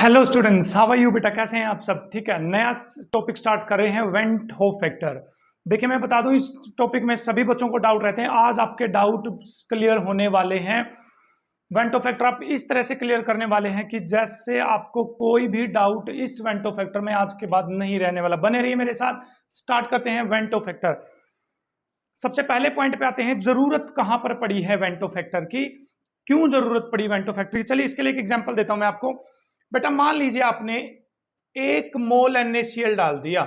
Hello students, how are you बेटा? कैसे हैं आप सब? ठीक है, नया टॉपिक स्टार्ट कर रहे हैं, वेंट होफ फैक्टर। देखिए मैं बता दूं, इस टॉपिक में सभी बच्चों को डाउट रहते हैं। आज आपके डाउट क्लियर होने वाले हैं। वेंट होफ फैक्टर आप इस तरह से क्लियर करने वाले हैं कि जैसे आपको कोई भी डाउट इस वेंट होफ फैक्टर में आज के बाद नहीं रहने वाला। बने रहिए मेरे साथ। स्टार्ट करते हैं वेंट होफ फैक्टर। सबसे पहले पॉइंट पे आते हैं, जरूरत कहां पर पड़ी है वेंट होफ फैक्टर की, क्यों जरूरत पड़ी वेंट होफ फैक्टर की। चलिए इसके लिए एक एग्जांपल देता हूं मैं आपको। बेटा मान लीजिए आपने 1 मोल NaCl डाल दिया।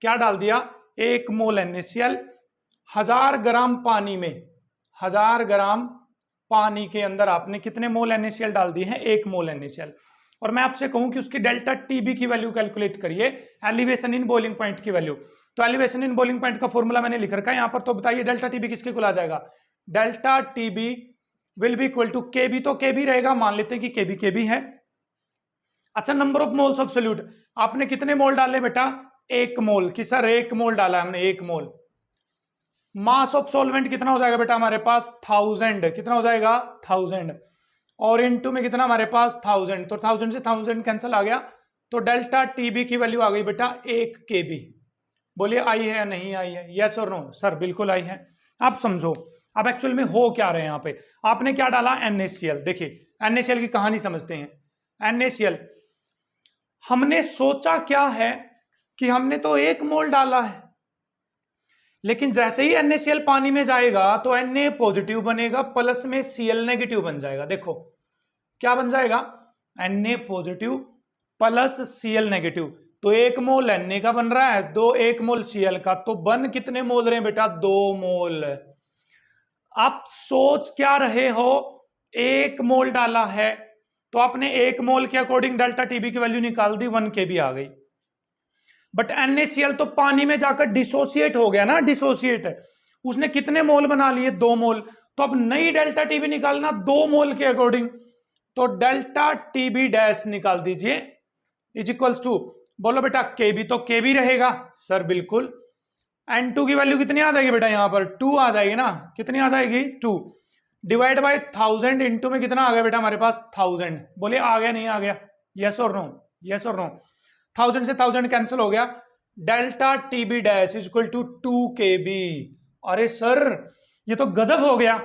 क्या डाल दिया? 1 मोल NaCl 1000 ग्राम पानी में। 1000 ग्राम पानी के अंदर आपने कितने मोल NaCl डाल दिए हैं? 1 मोल NaCl। और मैं आपसे कहूं कि उसकी डेल्टा टीबी की वैल्यू कैलकुलेट करिए, एलिवेशन इन बॉइलिंग पॉइंट की वैल्यू। तो एलिवेशन इन बॉइलिंग पॉइंट का फॉर्मूला मैंने लिख रखा है यहां पर। तो बताइए डेल्टा टीबी किसके इक्वल आ जाएगा? Delta TB will be equal to KB. तो केबी रहेगा, मान लेते हैं कि केबी केबी है। अच्छा, number of moles of solute आपने कितने मोल डाले बेटा? 1 मोल। कि सर 1 मोल डाला हमने, 1 मोल। मास ऑफ सॉल्वेंट कितना हो जाएगा बेटा हमारे पास? 1000। कितना हो जाएगा? 1000। और इनटू में कितना हमारे पास? 1000। तो 1000 से 1000 कैंसिल आ गया। तो डेल्टा टीबी की वैल्यू आ गई बेटा 1 केबी। बोलिए आई है या नहीं आई है? यस और नो? सर बिल्कुल आई है। आप समझो अब एक्चुअल में हो क्या रहे हैं यहाँ पे। आपने क्या डाला? NaCl। देखिए NaCl की कहानी समझते हैं। NaCl हमने सोचा क्या है कि हमने तो 1 मोल डाला है, लेकिन जैसे ही NaCl पानी में जाएगा तो Na पॉजिटिव बनेगा, प्लस में Cl नेगेटिव बन जाएगा। देखो क्या बन जाएगा? Na positive plus Cl negative. तो 1 मोल Na का बन रहा है, 1 मोल Cl का। तो बन कितने मोल रहे हैं बेटा? 2 मोल। आप सोच क्या रहे हो? 1 मोल डाला है तो आपने 1 मोल के अकॉर्डिंग डेल्टा टीबी की वैल्यू निकाल दी, 1 केबी आ गई। बट NaCl तो पानी में जाकर डिसोसिएट हो गया ना, डिसोसिएट है। उसने कितने मोल बना लिए? 2 मोल। तो अब नई डेल्टा टीबी निकालना 2 मोल के अकॉर्डिंग। तो डेल्टा टीबी डैश निकाल दीजिए इज इक्वल्स टू, बोलो बेटा केबी। तो केबी रहेगा सर बिल्कुल। N2 की वैल्यू कितनी आ जाएगी बेटा? यहां पर 2 आ जाएगी ना। कितनी आ जाएगी? 2 डिवाइड बाय 1000 इंटू में कितना आ गया बेटा हमारे पास? 1000। बोलिए आ गया नहीं आ गया? यस और नो? यस और नो? 1000 से 1000 कैंसिल हो गया। Delta TB dash is equal to 2 KB. अरे सर ये तो गजब हो गया,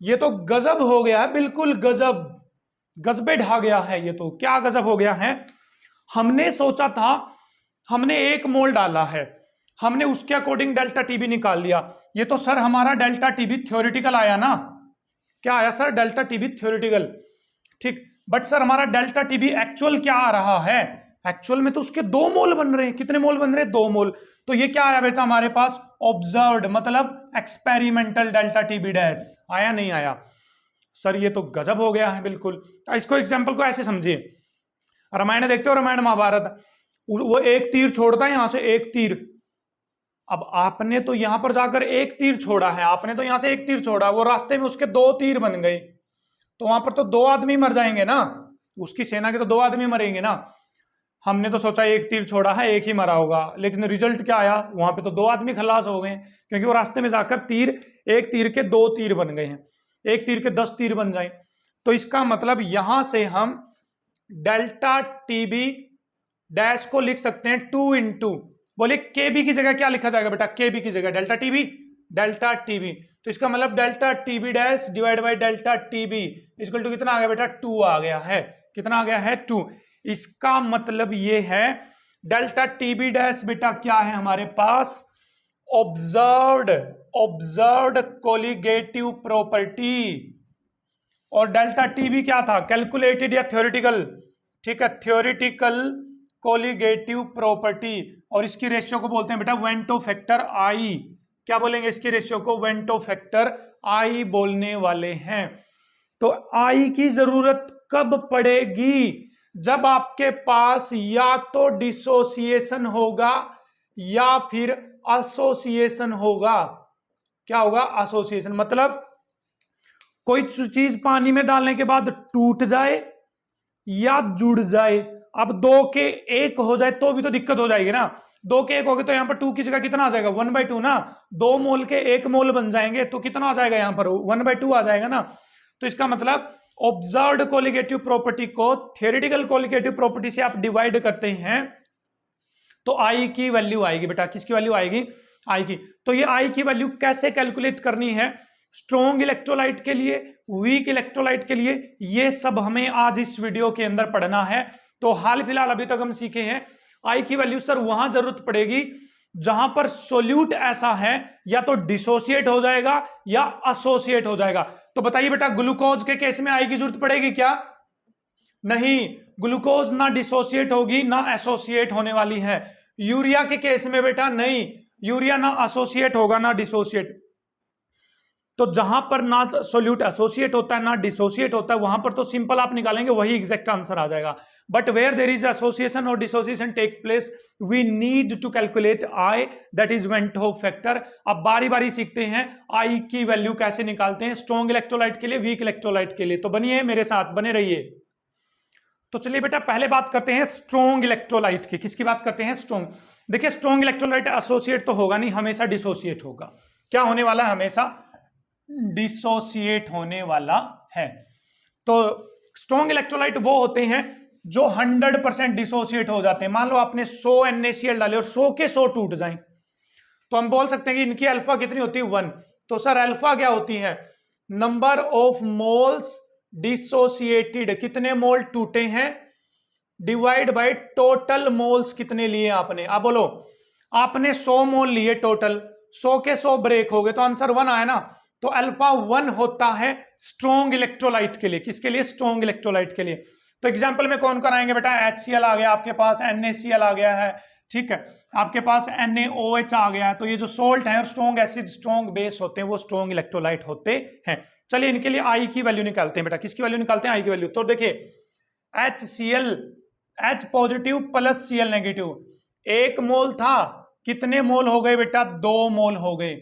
ये तो गजब हो गया है, बिल्कुल गजब, गजबे ढा गया है। ये तो क्या गजब हो गया है। हमने सोचा था, हमने 1 मोल डाला है, हमने उसके अकॉर्डिंग डेल्टा टीबी निकाल लिया। ये तो सर हमारा डेल्टा टीबी थ्योरेटिकल आया ना। क्या आया सर? Delta TB theoretical. ठीक, बट सर हमारा डेल्टा टीबी एक्चुअल क्या आ रहा है? एक्चुअल में तो उसके 2 मोल बन रहे हैं। कितने मोल बन रहे हैं? 2 मोल। तो ये क्या आया बेटा हमारे पास? ऑब्जर्व्ड, मतलब एक्सपेरिमेंटल डेल्टा टीबी डैश। आया नहीं आया? सर ये तो गजब हो गया है बिल्कुल। इसको एग्जाम्पल को ऐसे समझिए, रामायण देखते हो, रामायण महाभारत, वो एक तीर छोड़ता है यहां से, एक तीर। अब आपने तो यहां पर जाकर एक तीर छोड़ा है, आपने तो यहां से एक तीर छोड़ा, वो रास्ते में उसके 2 तीर बन गए। तो वहां पर तो 2 आदमी मर जाएंगे ना, उसकी सेना के तो 2 आदमी मरेंगे ना। हमने तो सोचा एक तीर छोड़ा है, एक ही मरा होगा, लेकिन रिजल्ट क्या आया? वहां पे तो 2 आदमी खलास हो गए, क्योंकि वो रास्ते में जाकर तीर, एक तीर के 2 तीर बन गए हैं, एक तीर के 10 तीर बन जाए। तो इसका मतलब यहां से हम डेल्टा टीबी डैश को लिख सकते हैं 2 इंटू, बोले केबी की जगह क्या लिखा जाएगा बेटा? केबी की जगह डेल्टा टीबी, डेल्टा टीबी। तो इसका मतलब delta TB dash divide by delta TB equal to कितना आ गया बेटा? 2 आ गया है। कितना आ गया है? 2। इसका मतलब ये है डेल्टा टीबी डैश बेटा क्या है हमारे पास? Observed, observed colligative property. और डेल्टा टीबी क्या था? कैलकुलेटेड या थ्योरेटिकल? ठीक है, थ्योरेटिकल कोलिगेटिव प्रॉपर्टी। और इसकी रेशियो को बोलते हैं बेटा वेंट होफ फैक्टर आई। क्या बोलेंगे इसकी रेशियो को? वेंट होफ फैक्टर आई बोलने वाले हैं। तो आई की जरूरत कब पड़ेगी? जब आपके पास या तो डिसोसिएशन होगा या फिर एसोसिएशन होगा। क्या होगा? एसोसिएशन। मतलब कोई चीज पानी में डालने के बाद टूट जाए या जुड़ जाए। अब 2 के 1 हो जाए तो भी तो दिक्कत हो जाएगी ना। 2 के 1 हो गए तो यहाँ पर 2 की जगह कितना आ जाएगा? 1/2 ना। 2 मोल के 1 मोल बन जाएंगे तो कितना आ जाएगा? यहाँ पर 1/2 आ जाएगा ना। तो इसका मतलब ऑब्जर्व्ड कोलिगेटिव प्रॉपर्टी को थ्योरेटिकल कोलिगेटिव प्रॉपर्टी से आप डिवाइड करते हैं तो आई की वैल्यू आएगी बेटा। किसकी वैल्यू आएगी? आई की। तो ये आई की वैल्यू कैसे कैलकुलेट करनी है स्ट्रॉन्ग इलेक्ट्रोलाइट के लिए, वीक इलेक्ट्रोलाइट के लिए, ये सब हमें आज इस वीडियो के अंदर पढ़ना है। तो हाल फिलहाल अभी तक हम सीखे हैं आई की वैल्यू सर वहां जरूरत पड़ेगी जहां पर सोल्यूट ऐसा है या तो डिसोसिएट हो जाएगा या एसोसिएट हो जाएगा। तो बताइए बेटा ग्लूकोज के केस में आई की जरूरत पड़ेगी क्या? नहीं, ग्लूकोज ना डिसोसिएट होगी ना एसोसिएट होने वाली है। यूरिया के केस में बेटा नहीं, यूरिया ना एसोसिएट होगा ना डिसोसिएट। तो जहां पर ना सोल्यूट एसोसिएट होता है ना डिसोसिएट होता है वहां पर तो सिंपल आप निकालेंगे वही एग्जैक्ट आंसर आ जाएगा। But where there is association और dissociation takes place we need to calculate i, that is van't Hoff factor. अब बारी बारी सीखते हैं आई की वैल्यू कैसे निकालते हैं स्ट्रॉन्ग इलेक्ट्रोलाइट के लिए, वीक इलेक्ट्रोलाइट के लिए। तो बनिए मेरे साथ, बने रहिए। तो चलिए बेटा पहले बात करते हैं स्ट्रॉन्ग इलेक्ट्रोलाइट की। किसकी बात करते हैं? स्ट्रॉन्ग। देखिए स्ट्रॉन्ग इलेक्ट्रोलाइट एसोसिएट तो होगा नहीं, हमेशा डिसोसिएट होगा। क्या होने वाला है? हमेशा डिसोसिएट होने वाला है। तो स्ट्रॉन्ग इलेक्ट्रोलाइट वो होते हैं जो 100% डिसोसिएट हो जाते हैं। मान लो आपने 100 NaCl डाले और 100 के 100 टूट जाएं, तो हम बोल सकते हैं कि इनकी अल्फा कितनी होती है? 1। तो सर अल्फा क्या होती है? नंबर ऑफ मोल्स डिसोसिएटेड, कितने मोल टूटे हैं, डिवाइड बाय टोटल मोल्स कितने लिए आपने। अब बोलो आपने 100 मोल लिए टोटल, 100 के 100 ब्रेक हो गए तो आंसर 1 आया ना। तो अल्फा 1 होता है स्ट्रॉन्ग इलेक्ट्रोलाइट के लिए। किसके लिए? स्ट्रॉन्ग इलेक्ट्रोलाइट के लिए। तो एग्जांपल में कौन कराएंगे बेटा? HCl आ गया आपके पास, NaCl आ गया है, ठीक है, आपके पास NaOH आ गया है। तो ये जो सोल्ट है और स्ट्रॉन्ग एसिड स्ट्रॉन्ग बेस होते हैं वो स्ट्रॉन्ग इलेक्ट्रोलाइट होते हैं। चलिए इनके लिए आई की वैल्यू निकालते हैं बेटा। किसकी वैल्यू निकालते हैं? आई की वैल्यू। तो देखिए HCl H positive plus Cl negative, 1 मोल था, कितने मोल हो गए बेटा? 2 मोल हो गए।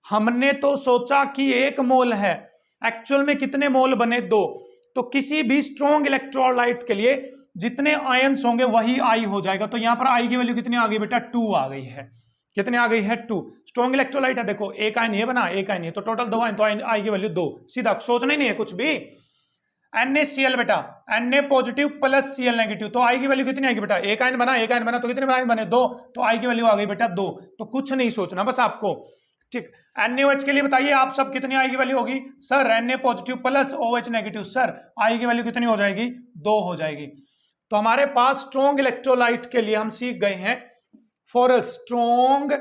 हमने तो सोचा कि 1 मोल है, एक्चुअल में कितने मोल बने? 2। तो किसी भी स्ट्रॉन्ग इलेक्ट्रोलाइट के लिए जितने आयंस होंगे वही आई हो जाएगा। तो यहां पर आई की वैल्यू कितनी आ गई बेटा? 2 आ गई है। कितने आ गई है? 2। स्ट्रॉन्ग इलेक्ट्रोलाइट है, देखो एक आयन ये बना, एक आयन ये, तो टोटल 2 आयन, तो आई की वैल्यू 2। सीधा, सोचना ही नहीं है कुछ भी। NaCl बेटा, Na positive plus Cl negative, तो आई की वैल्यू कितनी आएगी बेटा? एक आयन बना, एक आयन बना, तो कितने आयन बने? 2। तो आई की वैल्यू आ गई बेटा 2। तो कुछ नहीं सोचना बस आपको, ठीक। NaOH के लिए बताइए आप सब कितनी आई की वैल्यू होगी? Sir Na positive plus OH negative, sir I की वैल्यू कितनी हो जाएगी? 2 हो जाएगी। तो हमारे पास स्ट्रॉन्ग इलेक्ट्रोलाइट के लिए हम सीख गए हैं फॉर स्ट्रॉन्ग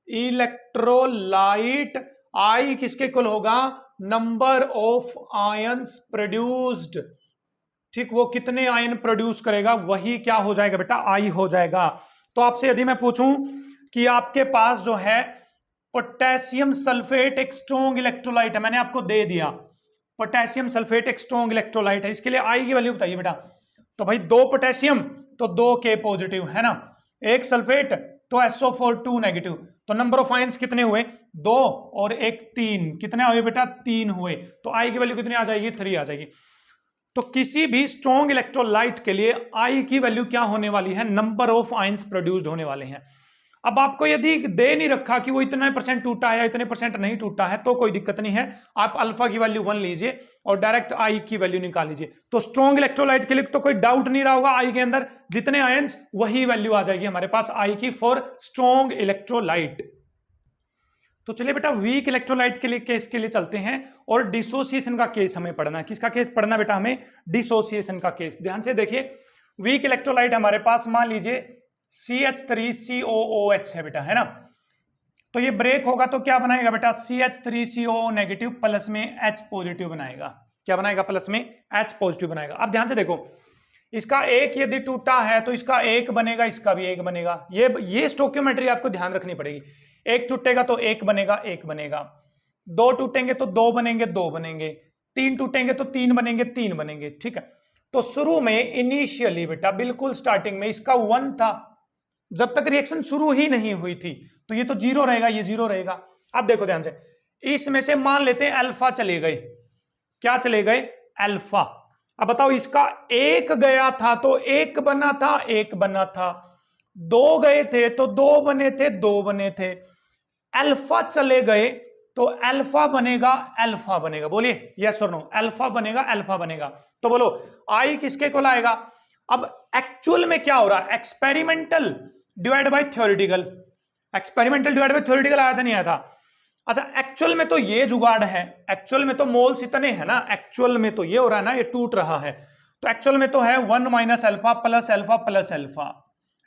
इलेक्ट्रोलाइट आई किसके इक्वल होगा? नंबर ऑफ आयंस प्रोड्यूस्ड, ठीक, वो कितने आयन प्रोड्यूस करेगा वही क्या हो जाएगा बेटा? आई हो जाएगा। तो आपसे यदि मैं पूछूं कि आपके पास जो है पोटेशियम सल्फेट एक स्ट्रॉन्ग इलेक्ट्रोलाइट है, मैंने आपको दे दिया पोटेशियम सल्फेट एक स्ट्रॉन्ग इलेक्ट्रोलाइट है, इसके लिए आई की वैल्यू बताइए बेटा। तो भाई 2 पोटेशियम तो 2 K पॉजिटिव है ना, 1 सल्फेट तो SO4 2 नेगेटिव, तो नंबर ऑफ आयंस कितने हुए? 2 और 1 3, कितने हुए बेटा? 3 हुए। तो आई की वैल्यू कितनी आ जाएगी? 3 आ जाएगी। तो किसी भी स्ट्रॉन्ग इलेक्ट्रोलाइट के लिए आई की वैल्यू क्या होने वाली है? नंबर ऑफ आयंस प्रोड्यूस्ड होने वाले हैं। अब आपको यदि दे नहीं रखा कि वो इतने % टूटा है या इतने % नहीं टूटा है तो कोई दिक्कत नहीं है, आप अल्फा की वैल्यू 1 लीजिए और डायरेक्ट आई की वैल्यू निकाल लीजिए। तो स्ट्रॉन्ग इलेक्ट्रोलाइट के लिए तो कोई डाउट नहीं रहा होगा, आई के अंदर जितने आयंस वही वैल्यू आ जाएगी हमारे पास आई की फॉर स्ट्रॉन्ग इलेक्ट्रोलाइट। तो चलिए बेटा वीक इलेक्ट्रोलाइट के लिए केस के लिए चलते हैं और डिसोसिएशन का केस हमें पढ़ना है। किसका केस पढ़ना बेटा? हमें डिसोसिएशन का केस। ध्यान से देखिए, वीक इलेक्ट्रोलाइट हमारे पास मान लीजिए CH3COOH है बेटा, है ना। तो ये ब्रेक होगा तो क्या बनाएगा बेटा? CH3COO नेगेटिव प्लस में H पॉजिटिव बनाएगा। क्या बनाएगा? प्लस में H पॉजिटिव बनाएगा। अब ध्यान से देखो, इसका एक यदि टूटा है तो इसका एक बनेगा, इसका भी एक बनेगा। ये स्टोकियोमेट्री आपको ध्यान रखनी पड़ेगी। एक टूटेगा तो एक बनेगा, एक बनेगा। 2 टूटेंगे तो 2 बनेंगे, 2 बनेंगे। 3 टूटेंगे तो 3 बनेंगे, 3 बनेंगे, ठीक है। तो शुरू में इनिशियली बेटा बिल्कुल स्टार्टिंग में इसका 1 था, जब तक रिएक्शन शुरू ही नहीं हुई थी, तो ये तो 0 रहेगा, ये 0 रहेगा। अब देखो ध्यान से, इसमें से मान लेते हैं अल्फा चले गए। क्या चले गए? अल्फा। अब बताओ, इसका 1 गया था तो 1 बना था, 1 बना था। 2 गए थे तो 2 बने थे, 2 बने थे। अल्फा चले गए तो अल्फा बनेगा, अल्फा बनेगा, बोलिए यस और नो, अल्फा बनेगा, अल्फा बनेगा। तो बोलो आई किसके को लाएगा? अब एक्चुअल में क्या हो रहा है, experimental divide by theoretical, experimental divide by theoretical आया था नहीं आया था? अच्छा एक्चुअल में तो ये जुगाड़ है, एक्चुअल में तो मोल्स इतने हैं ना, एक्चुअल में तो ये हो रहा है ना, ये टूट रहा है, तो एक्चुअल में तो है 1 minus alpha plus alpha plus alpha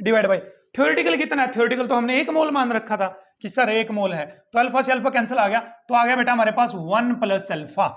divide by theoretical कितना है, थ्योरेटिकल तो हमने 1 मोल मान रखा था कि सर 1 मोल है, तो अल्फा से अल्फा कैंसिल आ गया, तो आ गया बेटा हमारे पास 1 प्लस अल्फा।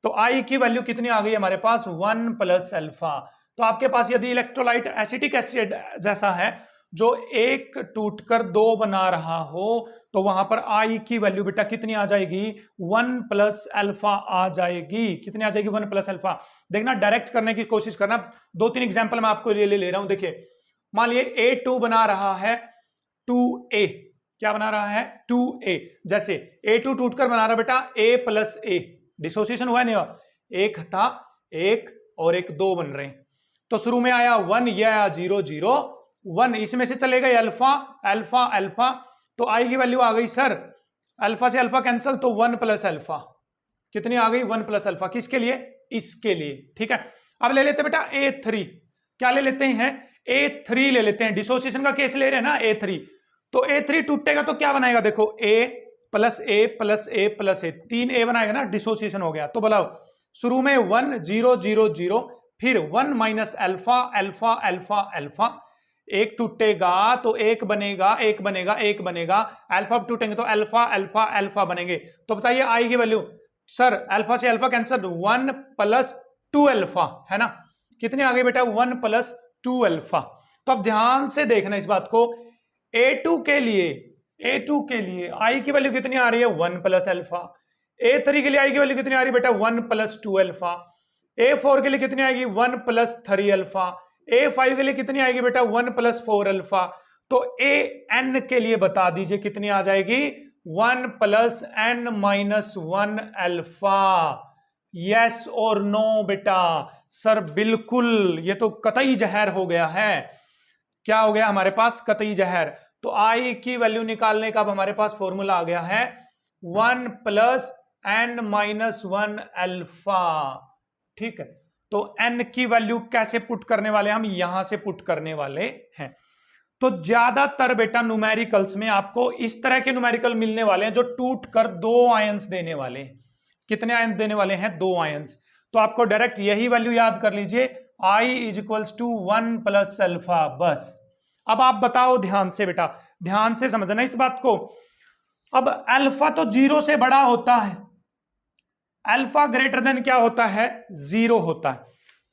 तो आई की वैल्यू कितनी आ गई हमारे पास, 1 प्लस अल्फा। तो आपके पास यदि इलेक्ट्रोलाइट एसिटिक एसिड जैसा है जो एक टूटकर 2 बना रहा हो, तो वहां पर आई की वैल्यू बेटा कितनी आ जाएगी, 1 प्लस अल्फा आ जाएगी। कितनी आ जाएगी, 1 प्लस अल्फा। देखना डायरेक्ट करने की कोशिश करना, 2-3 एग्जांपल मैं आपको ले रहा हूं। देखिए मान लिए A2 बना रहा है 2A, क्या बना रहा है 2A, जैसे A2 टूटकर बना रहा बेटा A प्लस A, डिसोसिएशन हुआ नहीं, एक था एक और एक 2 बन रहे हैं, तो शुरू में आया 1, ये आया 0 0 1, इसमें से चले गए अल्फा अल्फा अल्फा, तो आई की वैल्यू आ गई सर, अल्फा से अल्फा कैंसिल, तो 1 प्लस अल्फा, कितनी आ गई 1 प्लस अल्फा, किसके लिए, इसके लिए, ठीक है। अब ले लेते बेटा A3, क्या ले लेते हैं, A3 ले लेते हैं, डिसोसिएशन का केस ले रहे हैं ना A3, तो A3 टूटेगा तो क्या बनाएगा, देखो A plus A plus A plus A, 3A बनाएगा ना, डिसोसिएशन हो गया। तो बोला शुरू में 1 0 0 0, फिर 1 minus alpha alpha alpha alpha, एक टूटेगा तो एक बनेगा, एक बनेगा, एक बनेगा, अल्फा टूटेंगे तो अल्फा अल्फा अल्फा बनेंगे। तो बताइए आई की वैल्यू, सर अल्फा से अल्फा कैंसर, 1 प्लस 2 अल्फा है ना, कितनी आ गई बेटा 1 प्लस 2 अल्फा। तो अब ध्यान से देखना इस बात को, A2 के लिए आई की वैल्यू कितनी आ रही है 1 प्लस अल्फा, A3 के लिए आई की वैल्यू कितनी आ रही है बेटा 1 प्लस 2 अल्फा, A4 के लिए कितनी आएगी 1 प्लस 3 अल्फा, A5 के लिए कितनी आएगी बेटा 1 प्लस 4 अल्फा, तो AN के लिए बता दीजिए कितनी आ जाएगी 1 plus n minus 1 alpha. Yes और नो बेटा, सर बिल्कुल, ये तो कतई जहर हो गया है, क्या हो गया हमारे पास, कतई जहर। तो आई की वैल्यू निकालने का अब हमारे पास फॉर्मूला आ गया है 1 प्लस n माइनस 1 अल्फा, ठीक है। तो n की वैल्यू कैसे पुट करने वाले, हम यहां से पुट करने वाले हैं। तो ज्यादातर बेटा न्यूमेरिकल्स में आपको इस तरह के न्यूमेरिकल मिलने वाले हैं जो टूट कर 2 आयंस देने वाले हैं। कितने आयंस देने वाले हैं, 2 आयंस। तो आपको डायरेक्ट यही वैल्यू याद कर लीजिए, I is equals to 1 plus alpha, बस। अब आप बताओ ध्यान से बेटा, ध्यान से समझना इस बात को। अब अल्फा तो 0 से बड़ा होता है, अल्फा ग्रेटर देन क्या होता है, 0 होता है।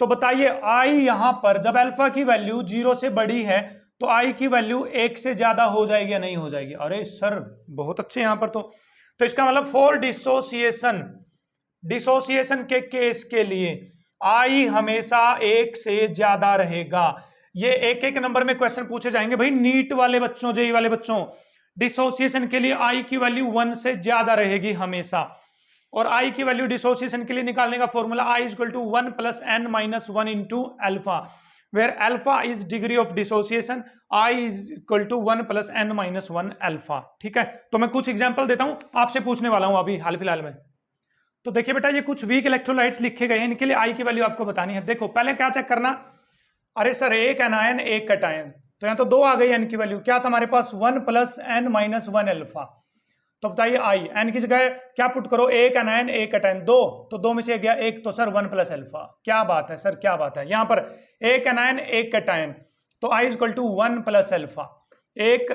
तो बताइए आई यहां पर जब अल्फा की वैल्यू 0 से बड़ी है तो आई की वैल्यू 1 से ज्यादा हो जाएगी या नहीं हो जाएगी? अरे सर बहुत अच्छे यहां पर। तो इसका मतलब फॉर डिसोसिएशन के केस के लिए आई हमेशा 1 से ज्यादा रहेगा। ये एक एक नंबर में क्वेश्चन पूछे जाएंगे भाई, नीट वाले बच्चों, जेई वाले बच्चों, डिसोसिएशन के लिए आई की वैल्यू 1 से ज्यादा रहेगी हमेशा। और आई की वैल्यू डिसोसिएशन के लिए निकालने का formula I equal to 1 plus n minus 1 into alpha, where alpha is degree of dissociation, I is equal to 1 plus n minus 1 alpha, ठीक है। तो मैं कुछ एग्जांपल देता हूं, आपसे पूछने वाला हूं अभी हाल फिलहाल में। तो देखिए बेटा ये कुछ वीक इलेक्ट्रोलाइट्स लिखे गए हैं, इनके लिए आई की वैल्यू आपको बतानी है। देखो पहले क्या चेक करना, अरे सर एक एनायन एक कैटायन, तो यहां तो 2 आ गई एन की वैल्यू, क्या था हमारे पास 1 प्लस n माइनस 1 अल्फा। तो बताइए आई, एन की जगह क्या पुट करो, एक एनायन एक कैटायन, 2, तो 2 में से गया 1, तो सर 1 प्लस अल्फा। क्या बात है सर, क्या बात है। यहां पर एक एनायन एक कैटायन, तो आई इक्वल टू 1 प्लस अल्फा, एक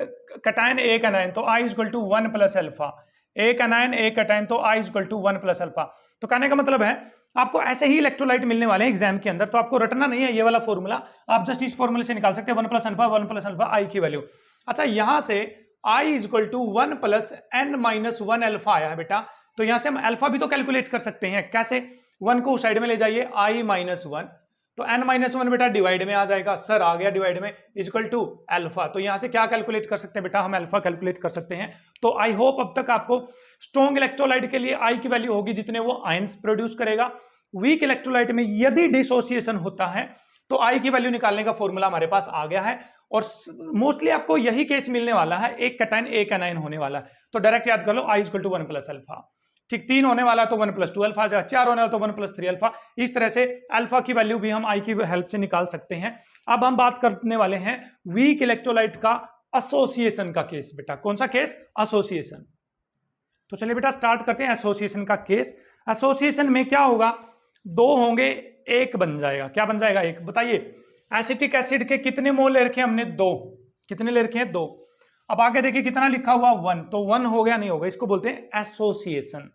कैटायन एक एनायन, तो आई इक्वल टू 1 प्लस अल्फा, एक एनायन एक कैटायन, तो आई इक्वल टू 1 प्लस अल्फा। तो कहने का मतलब है आपको ऐसे ही इलेक्ट्रोलाइट मिलने वाले हैं एग्जाम के अंदर, तो आपको रटना नहीं है ये वाला फॉर्मूला, आप जस्ट इस फॉर्मूले से निकाल सकते हैं 1 plus alpha, 1 plus alpha I की वैल्यू। अच्छा यहां से I is equal to 1 plus n minus 1 alpha आया है बेटा, तो यहां से हम अल्फा भी तो कैलकुलेट कर सकते हैं। कैसे, 1 को साइड में ले जाइए, I माइनस 1, तो n माइनस 1 बेटा डिवाइड में आ जाएगा, सर आ गया डिवाइड में, इज इक्वल टू अल्फा। तो यहां से क्या कैलकुलेट कर सकते हैं बेटा, हम अल्फा कैलकुलेट कर सकते हैं। तो आई होप अब तक आपको स्ट्रॉन्ग इलेक्ट्रोलाइट के लिए आई की वैल्यू होगी जितने वो आयंस प्रोड्यूस करेगा। वीक इलेक्ट्रोलाइट में यदि डिसोसिएशन होता है तो आई की वैल्यू निकालने का फॉर्मूला हमारे पास आ गया है और मोस्टली आपको यही केस मिलने वाला है, एक कैटायन एक एनायन होने वाला है। तो डायरेक्ट याद कर लो आई इक्वल टू 1 प्लस अल्फा। ठीक, 3 होने वाला तो 1 प्लस 2 अल्फा, 4 होने वाला तो 1 प्लस 3 अल्फा। इस तरह से अल्फा की वैल्यू भी हम आई की हेल्प से निकाल सकते हैं। अब हम बात करने वाले हैं वीक इलेक्ट्रोलाइट का एसोसिएशन का केस। बेटा कौन सा केस? एसोसिएशन। तो चलिए बेटा स्टार्ट करते हैं एसोसिएशन का केस। एसोसिएशन में क्या होगा, दो होंगे एक बन जाएगा। क्या बन जाएगा? एक। बताइए एसिटिक एसिड के कितने मोल ले रखे हैं हमने? 2। कितने ले रखे हैं? 2। अब आगे देखिए कितना लिखा हुआ? 1। तो 1 हो गया नहीं होगा, इसको बोलते हैं एसोसिएशन।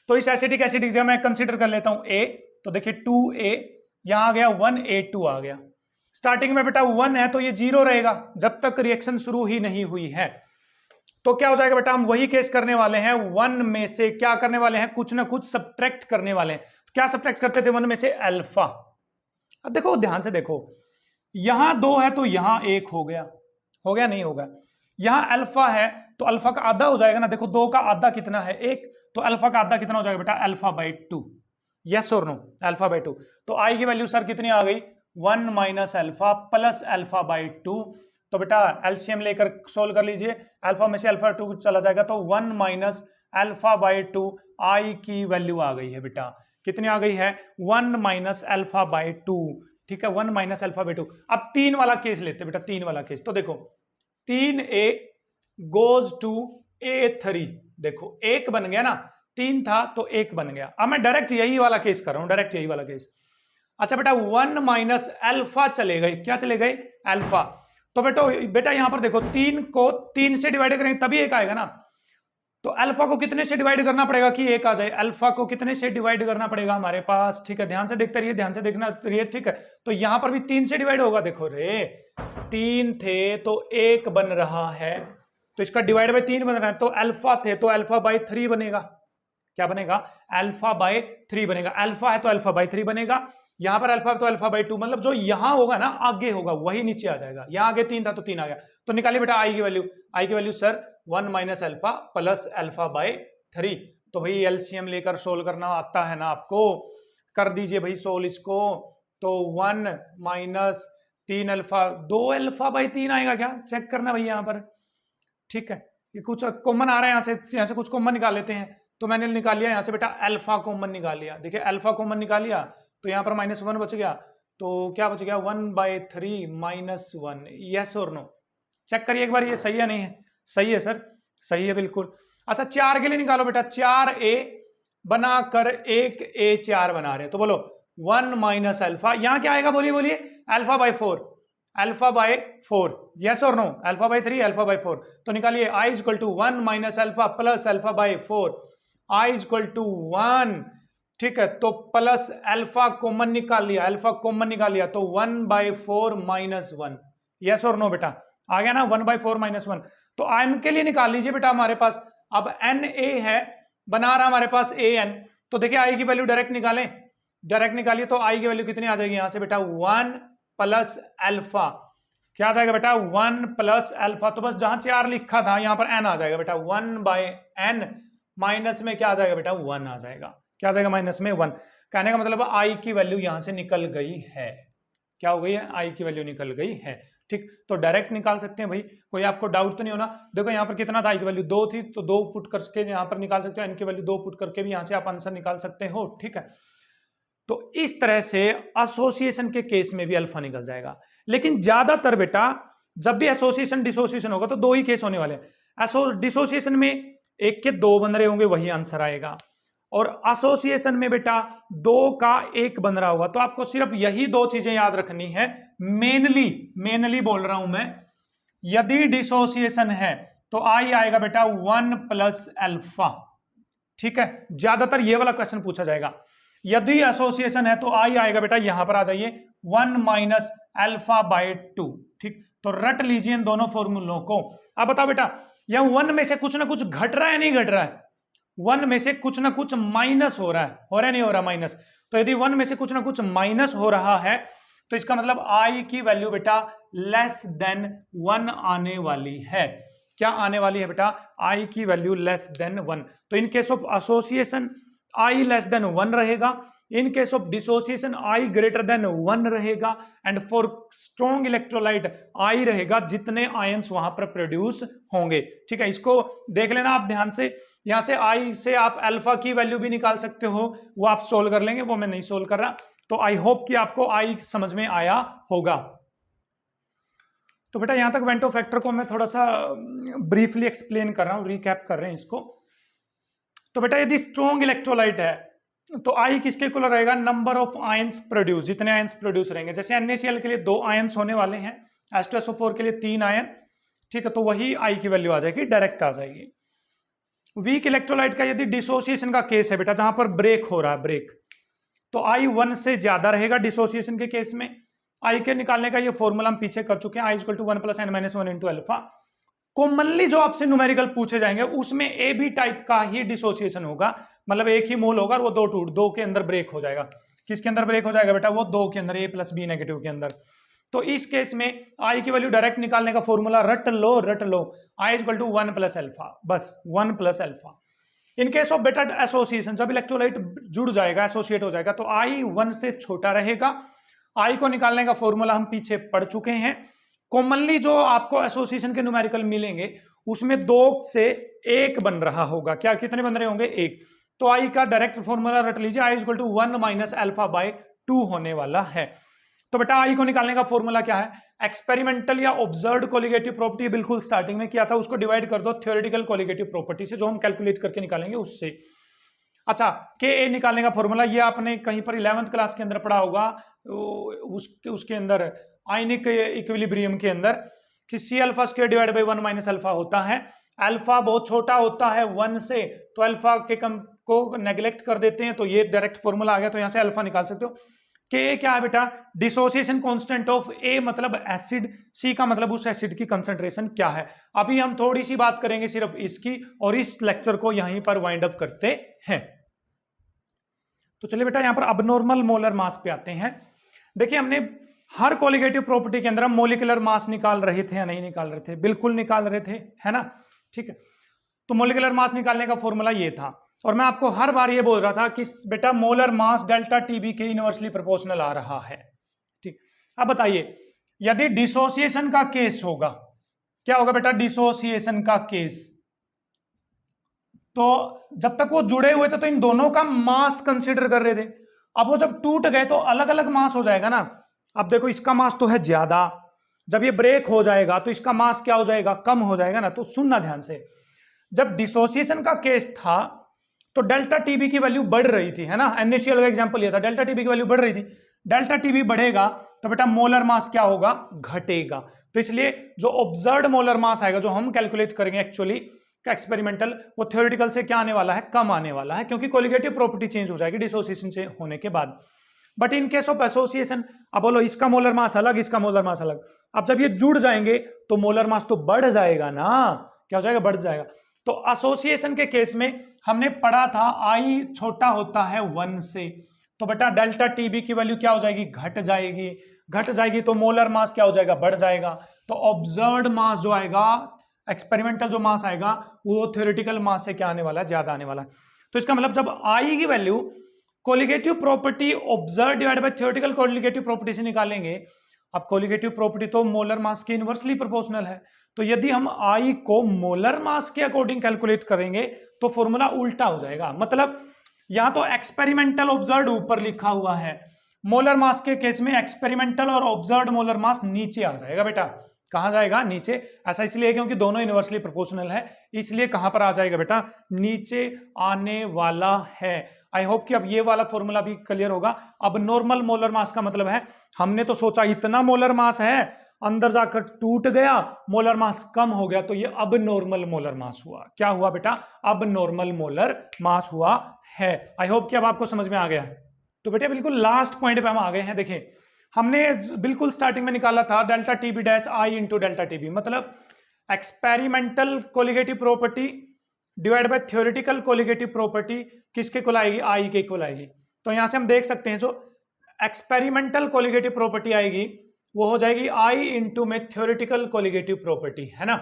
तो इस एसिटिक एसिड की जगह मैं कंसीडर कर लेता हूं A, तो देखिए 2A, यहां आ गया 1A2 आ गया। स्टार्टिंग में बेटा 1 है तो ये 0 रहेगा जब तक रिएक्शन शुरू ही नहीं हुई है। तो क्या हो जाएगा बेटा, हम वही केस करने वाले हैं, 1 में से क्या करने वाले हैं, कुछ ना कुछ सब्ट्रैक्ट करने वाले हैं। तो क्या सब्ट्रैक्ट करते थे? 1 में से अल्फा। अब देखो ध्यान से देखो, यहां 2 है तो यहां 1 हो गया, हो गया नहीं होगा? यहां अल्फा है तो अल्फा का आधा हो जाएगा ना। देखो 2 का आधा कितना है? 1। तो अल्फा का आधा कितना हो जाएगा बेटा? Alpha by 2। यस और नो? Alpha by 2। तो आई की वैल्यू सर कितनी आ गई? 1 minus alpha plus alpha by 2। तो बेटा एलसीएम लेकर सोल्व कर लीजिए, अल्फा में से अल्फा 2 चला जाएगा तो 1 माइनस अल्फा बाई 2। आई की वैल्यू आ गई है बेटा, कितनी आ गई है? 1 माइनस अल्फा बाई 2। ठीक है, 1 माइनस अल्फा बाई 2। अब 3 वाला केस लेते बेटा, 3 वाला केस। तो देखो 3A गोज टू A3। देखो 1 बन गया ना, 3 था तो 1 बन गया। अब मैं डायरेक्ट यही वाला केस कर रहा हूं, डायरेक्ट यही वाला केस। अच्छा बेटा 1 माइनस अल्फा चले गए, क्या चले गए? अल्फा। तो बेटा यहां पर देखो 3 को 3 से डिवाइड करेंगे तभी 1 आएगा ना। तो अल्फा को कितने से डिवाइड करना पड़ेगा कि 1 आ जाए? अल्फा को कितने से डिवाइड करना पड़ेगा हमारे पास? ठीक है, ध्यान से देखते रहिए, ध्यान से देखना रहिए। ठीक है, तो यहां पर भी 3 से डिवाइड होगा। देखो रे 3 थे तो 1 बन रहा है, तो इसका डिवाइड बाय 3 बन रहा है। तो अल्फा थे तो अल्फा बाई 3 बनेगा। क्या बनेगा? अल्फा बाई 3 बनेगा। अल्फा है तो अल्फा बाई 3 बनेगा। यहां पर अल्फा तो अल्फा बाई 2, मतलब जो यहां होगा ना आगे होगा वही नीचे आ जाएगा। यहां आगे 3 था तो 3 आ गया। तो निकालिए बेटा आई की वैल्यू। आई की value sir 1 minus alpha plus alpha by 3। तो भाई एलसीएम लेकर सोल्व करना आता है ना आपको, कर दीजिए भाई सोल्व इसको। तो 1 माइनस 3 अल्फा, 2 अल्फा बाई 3 आएगा क्या? चेक करना भाई यहां पर। ठीक है, ये कुछ कॉमन आ रहा है, यहाँ से कुछ कॉमन निकाल लेते हैं। तो मैंने निकाल लिया यहाँ से बेटा अल्फा कॉमन निकाल लिया। देखिए अल्फा कॉमन निकाल लिया तो यहाँ पर -1 बच गया। तो क्या बच गया? 1/3 -1। यस और नो? चेक करिए एक बार ये सही है नहीं है? सही है सर, सही है बिल्कुल। अच्छा 4 के लिए निकालो बेटा, 4A बनाकर 1A4 बना रहे हैं तो बोलो 1 माइनस अल्फा, यहां क्या आएगा? बोलिए बोलिए। Alpha by 4। Alpha by 4। Yes और no? Alpha by 3, alpha by 4। तो निकालिए i is equal to 1 minus alpha plus alpha by 4। I is equal to 1। ठीक है, तो प्लस अल्फा कॉमन निकाल लिया, अल्फा कॉमन निकाल लिया तो 1/4 -1। यस और नो बेटा? आ गया ना 1/4 -1। तो एन के लिए निकाल लीजिए बेटा हमारे पास। अब एन ए है, बना रहा हमारे पास ए एन। तो देखिए आई की वैल्यू डायरेक्ट निकालें, डायरेक्ट निकालिए तो आई की वैल्यू कितनी आ जाएगी यहां से बेटा? 1 प्लस अल्फा। क्या आ जाएगा बेटा? 1 प्लस अल्फा। तो बस जहां 4 लिखा था यहां पर एन आ जाएगा बेटा। 1/n माइनस में क्या आ जाएगा बेटा? 1 आ जाएगा। क्या आ जाएगा? माइनस में 1। कहने का मतलब आई की वैल्यू यहां से निकल गई है। क्या हो गई है? आई की वैल्यू निकल गई है। ठीक, तो डायरेक्ट निकाल सकते हैं भाई, कोई आपको डाउट तो नहीं होना। देखो यहाँ पर कितना था? आई की वैल्यू 2 थी तो 2 पुट करके यहाँ पर निकाल सकते हो, एन की वैल्यू 2 पुट करके भी यहाँ से आप आंसर निकाल सकते हो। ठीक है, तो इस तरह से एसोसिएशन के केस में भी अल्फा निकल जाएगा। लेकिन ज्यादातर बेटा जब भी एसोसिएशन डिसोसिएशन होगा तो 2 ही केस होने वाले हैं। डिसोसिएशन में 1 के 2 बन रहे होंगे, वही आंसर आएगा। और एसोसिएशन में बेटा 2 का 1 बन रहा होगा। तो आपको सिर्फ यही 2 चीजें याद रखनी है। मेनली बोल रहा हूं मैं, यदि डिसोसिएशन है तो आई आएगा बेटा 1 प्लस अल्फा। ठीक है, ज्यादातर ये वाला क्वेश्चन पूछा जाएगा। यदि एसोसिएशन है तो आई आएगा बेटा, यहां पर आ जाइए 1 माइनस अल्फा बाई 2। ठीक, तो रट लीजिए इन दोनों फॉर्मूलों को। अब बताओ बेटा यह 1 में से कुछ ना कुछ घट रहा है नहीं घट रहा है? 1 में से कुछ ना कुछ माइनस हो रहा है, हो रहा नहीं हो रहा माइनस? तो यदि 1 में से कुछ ना कुछ माइनस हो रहा है तो इसका मतलब आई की वैल्यू बेटा लेस देन 1 आने वाली है। क्या आने वाली है बेटा? आई की वैल्यू लेस देन 1। तो in case of association I less than 1 रहेगा, in case of dissociation I greater than 1 रहेगा, एंड फॉर स्ट्रॉन्ग इलेक्ट्रोलाइट आई रहेगा जितने आयंस वहां पर प्रोड्यूस होंगे। ठीक है, इसको देख लेना आप ध्यान से। यहां से आई से आप अल्फा की वैल्यू भी निकाल सकते हो, वो आप सोल्व कर लेंगे, वो मैं नहीं सोल्व कर रहा। तो आई होप कि आपको आई समझ में आया होगा। तो बेटा यहां तक वेंटो फैक्टर को मैं थोड़ा सा ब्रीफली एक्सप्लेन कर रहा हूं, रिकैप कर रहे हैं इसको। तो बेटा यदि स्ट्रॉन्ग इलेक्ट्रोलाइट है तो आई किसके इक्वल रहेगा, नंबर ऑफ आयंस प्रोड्यूस, जितने आयंस प्रोड्यूस रहेंगे। जैसे NaCl के लिए 2 आयंस होने वाले हैं, H2SO4 के लिए 3 आयन। ठीक है, तो वही आई की वैल्यू आ जाएगी, डायरेक्ट आ जाएगी। वीक इलेक्ट्रोलाइट का यदि डिसोसिएशन का केस है बेटा, जहां पर ब्रेक हो रहा है, ब्रेक, तो आई 1 से ज्यादा रहेगा डिसोसिएशन के केस में। आई के निकालने का ये फॉर्मूला हम पीछे कर चुके हैं, i equal to 1 + n - 1 × alpha. Commonly जो आपसे न्यूमेरिकल पूछे जाएंगे उसमें ए बी टाइप का ही डिसोसिएशन होगा, मतलब एक ही मोल होगा और वो दो के अंदर ब्रेक हो जाएगा। किसके अंदर ब्रेक हो जाएगा बेटा, वो 2 के अंदर, A + B नेगेटिव के अंदर। तो इस केस में आई की वैल्यू डायरेक्ट निकालने का फॉर्मूला रट लो, आई इक्वल टू 1 + अल्फा, बस 1 + अल्फा। इन केस ऑफ बेटा एसोसिएशन, जब इलेक्ट्रोलाइट जुड़ जाएगा, एसोसिएट हो जाएगा, तो आई 1 से छोटा रहेगा। आई को निकालने का फॉर्मूला हम पीछे पढ़ चुके हैं। कॉमनली जो आपको एसोसिएशन के न्यूमेरिकल मिलेंगे उसमें 2 से 1 बन रहा होगा। क्या कितने बन रहे होंगे, 1। तो आई का डायरेक्ट फॉर्मूला रट लीजिए, आई इक्वल टू 1 - अल्फा/2 होने वाला है। तो बेटा आई को निकालने का फॉर्मूला क्या है, एक्सपेरिमेंटल या ऑब्जर्व्ड कोलिगेटिव प्रॉपर्टी बिल्कुल स्टार्टिंग में किया था, उसको डिवाइड कर दो थ्योरेटिकल कोलिगेटिव प्रॉपर्टी से, जो हम कैलकुलेट करके निकालेंगे उससे। अच्छा, के ए निकालने का फॉर्मूला ये आपने कहीं पर 11th क्लास के अंदर पढ़ा होगा, उसके अंदर आयनिक इक्विलिब्रियम के अंदर कि C∝² / 1 - अल्फा होता है। अल्फा बहुत छोटा होता है 1 से, तो अल्फा के कम को नेग्लेक्ट कर देते हैं, तो ये डायरेक्ट फॉर्मूला आ गया, तो यहां से अल्फा निकाल सकते हो। के क्या है बेटा, डिसोसिएशन कांस्टेंट ऑफ ए मतलब एसिड, सी का मतलब उस एसिड की कंसंट्रेशन क्या है। अभी हम थोड़ी सी बात करेंगे सिर्फ इसकी, और इस लेक्चर को यहीं पर वाइंड अप करते हैं। तो चलिए बेटा यहां पर अबनॉर्मल मोलर मास पे आते हैं। देखिए हमने हर कोलिगेटिव प्रॉपर्टी के अंदर हम मोलिकुलर मास निकाल रहे थे या नहीं निकाल रहे थे, बिल्कुल निकाल रहे थे, है ना। ठीक है, तो मोलिकुलर मास निकालने का फॉर्मूला ये था, और मैं आपको हर बार ये बोल रहा था कि बेटा मोलर मास डेल्टा टीबी के इनवर्सली प्रोपोर्शनल आ रहा है। ठीक, अब बताइए यदि डिसोसिएशन का केस होगा, क्या होगा बेटा, डिसोसिएशन का केस, तो जब तक वो जुड़े हुए थे तो इन दोनों का मास कंसीडर कर रहे थे। अब वो जब टूट गए तो अलग अलग मास हो जाएगा ना। अब देखो इसका मास तो है ज्यादा, जब ये ब्रेक हो जाएगा तो इसका मास क्या हो जाएगा, कम हो जाएगा ना। तो सुनना ध्यान से, जब डिसोसिएशन का केस था तो डेल्टा टीबी की वैल्यू बढ़ रही थी, है ना। NaCl का एग्जांपल लिया था, डेल्टा टीबी की वैल्यू बढ़ रही थी। डेल्टा टीबी बढ़ेगा तो बेटा मोलर मास क्या होगा, घटेगा। तो इसलिए जो ऑब्जर्व्ड मोलर मास आएगा, जो हम कैलकुलेट करेंगे एक्चुअली का एक्सपेरिमेंटल, वो थ्योरेटिकल से क्या आने वाला है, कम आने वाला है, क्योंकि कोलिगेटिव प्रॉपर्टी चेंज हो जाएगी डिसोसिएशन से होने के बाद। But in case of association, अब बोलो इसका मोलर मास अलग, इसका मोलर मास अलग, अब जब ये जुड़ जाएंगे तो मोलर मास तो बढ़ जाएगा ना, क्या हो जाएगा, बढ़ जाएगा। तो एसोसिएशन के केस में हमने पढ़ा था आई छोटा होता है 1 से, तो बेटा डेल्टा टीबी की वैल्यू क्या हो जाएगी, घट जाएगी। घट जाएगी तो मोलर मास क्या हो जाएगा, बढ़ जाएगा। तो ऑब्जर्व्ड मास जो आएगा, एक्सपेरिमेंटल जो मास आएगा, वो थ्योरेटिकल मास से क्या आने वाला है, ज्यादा आने वाला है। तो इसका मतलब जब आई की value colligative property observe divide by theoretical colligative property से निकालेंगे, अब कोलिगेटिव प्रॉपर्टी तो मोलर मास के इनवर्सली प्रोपोर्शनल है, तो यदि हम आई को मोलर मास के अकॉर्डिंग कैलकुलेट करेंगे तो फॉर्मूला उल्टा हो जाएगा। मतलब यहां तो एक्सपेरिमेंटल ऑब्जर्व ऊपर लिखा हुआ है, मोलर मास के केस में एक्सपेरिमेंटल और ऑब्जर्व मोलर मास नीचे आ जाएगा। बेटा कहां जाएगा, नीचे। ऐसा इसलिए क्योंकि दोनों इनवर्सली प्रोपोर्शनल है, इसलिए कहां पर आ जाएगा बेटा, नीचे आने वाला है। आई होप कि अब ये वाला फॉर्मूला भी क्लियर होगा। अब नॉर्मल मोलर मास का मतलब है, हमने तो सोचा इतना मोलर मास है, अंदर जाकर टूट गया, मोलर मास कम हो गया, तो ये अब नॉर्मल मोलर मास हुआ। क्या हुआ बेटा, अब नॉर्मल मोलर मास हुआ है। आई होप कि अब आपको समझ में आ गया है। तो बेटा बिल्कुल लास्ट पॉइंट पे हम आ गए हैं। देखिए हमने बिल्कुल स्टार्टिंग में निकाला था delta TB dash i into delta TB, मतलब experimental colligative property divide by theoretical colligative property किसके इक्वल आएगी, आई के इक्वल आएगी। तो यहां से हम देख सकते हैं जो एक्सपेरिमेंटल कोलिगेटिव प्रॉपर्टी आएगी वो हो जाएगी आई इंटू में थ्योरेटिकल कोलिगेटिव प्रॉपर्टी, है ना,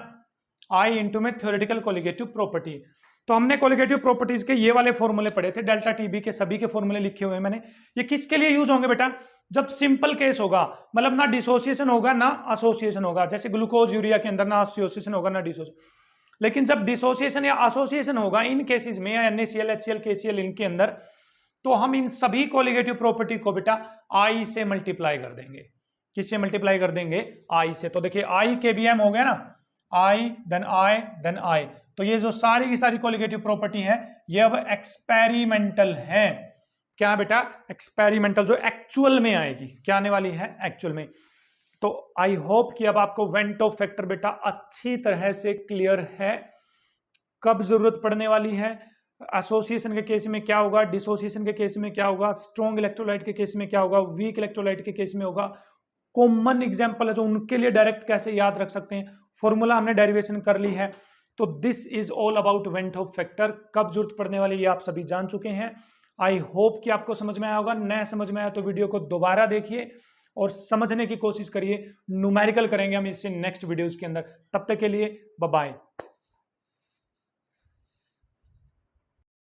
आई इंटू में थ्योरेटिकल कोलिगेटिव प्रॉपर्टी। तो हमने कोलिगेटिव प्रॉपर्टीज के ये वाले फॉर्मूले पढ़े थे, डेल्टा टीबी के सभी के फॉर्मूले लिखे हुए हैं मैंने। ये किसके लिए यूज होंगे बेटा? जब सिंपल केस होगा, मतलब ना डिसोसिएशन होगा ना एसोसिएशन होगा, जैसे ग्लूकोज यूरिया के अंदर ना एसोसिएशन होगा ना डिसोसिएशन। लेकिन जब डिसोसिएशन या एसोसिएशन होगा इन केसेस में, या NaCl HCl KCl इनके अंदर, तो हम इन सभी कोलिगेटिव प्रॉपर्टी को बेटा I से मल्टीप्लाई कर देंगे। किससे मल्टीप्लाई कर देंगे? I से। तो देखिए I के भी हो गया ना, I देन I। तो ये जो सारी की सारी कोलिगेटिव प्रॉपर्टी है ये अब एक्सपेरिमेंटल है। क्या बेटा? एक्सपेरिमेंटल, जो एक्चुअल में आएगी। क्या आने वाली है? एक्चुअल में। तो आई होप कि अब आपको वेंट ऑफ फैक्टर बेटा अच्छी तरह से क्लियर है, कब जरूरत पड़ने वाली है, एसोसिएशन के केस में क्या होगा, डिसोसिएशन के केस में क्या होगा, स्ट्रॉन्ग इलेक्ट्रोलाइट के केस में क्या होगा, वीक इलेक्ट्रोलाइट के केस में होगा। कॉमन एग्जांपल है जो उनके लिए डायरेक्ट कैसे याद रख सकते हैं, फॉर्मूला हमने डेरिवेशन कर ली है। तो this is all about went of factor, कब जरूरत पड़ने वाली ये आप सभी जान चुके हैं। आई होप कि आपको समझ में आया होगा। न समझ में आया तो वीडियो को दोबारा देखिए और समझने की कोशिश करिए। न्यूमेरिकल करेंगे हम इससे नेक्स्ट वीडियोस के अंदर। तब तक के लिए बाय बाय।